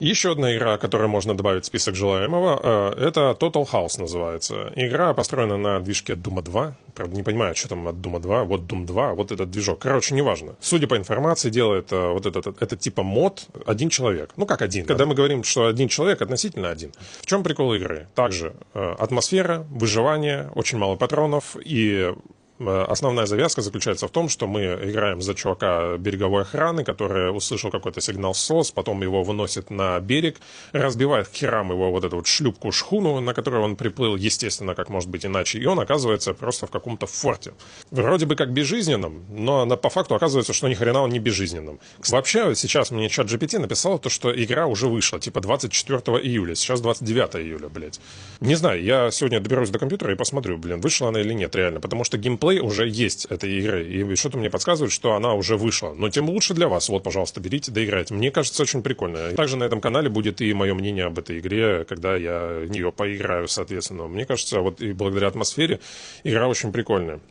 Еще одна игра, которую можно добавить в список желаемого, это Total House называется. Игра построена на движке Doom 2. Правда, не понимаю, что там от Doom 2. Вот Doom 2, вот этот движок. Короче, неважно. Судя по информации, делает вот этот типа мод один человек. Ну, как один. Когда мы говорим, что один человек, относительно один. В чем прикол игры? Также атмосфера, выживание, очень мало патронов и... Основная завязка заключается в том, что мы играем за чувака береговой охраны, который услышал какой-то сигнал СОС, потом его выносит на берег, разбивает к херам его вот эту вот шлюпку-шхуну, на которую он приплыл, естественно, как может быть иначе, и он оказывается просто в каком-то форте. Вроде бы как безжизненном, но по факту оказывается, что ни хрена он не безжизненным. Вообще, сейчас мне ChatGPT написал то, что игра уже вышла, типа 24 июля, сейчас 29 июля, блядь. Не знаю, я сегодня доберусь до компьютера и посмотрю, вышла она или нет реально, потому что геймплей уже есть этой игры, и что-то мне подсказывает, что она уже вышла. Но тем лучше для вас. Вот, пожалуйста, берите, доиграйте. Мне кажется, очень прикольно. Также на этом канале будет и мое мнение об этой игре, когда я в нее поиграю, соответственно. Мне кажется, вот и благодаря атмосфере игра очень прикольная.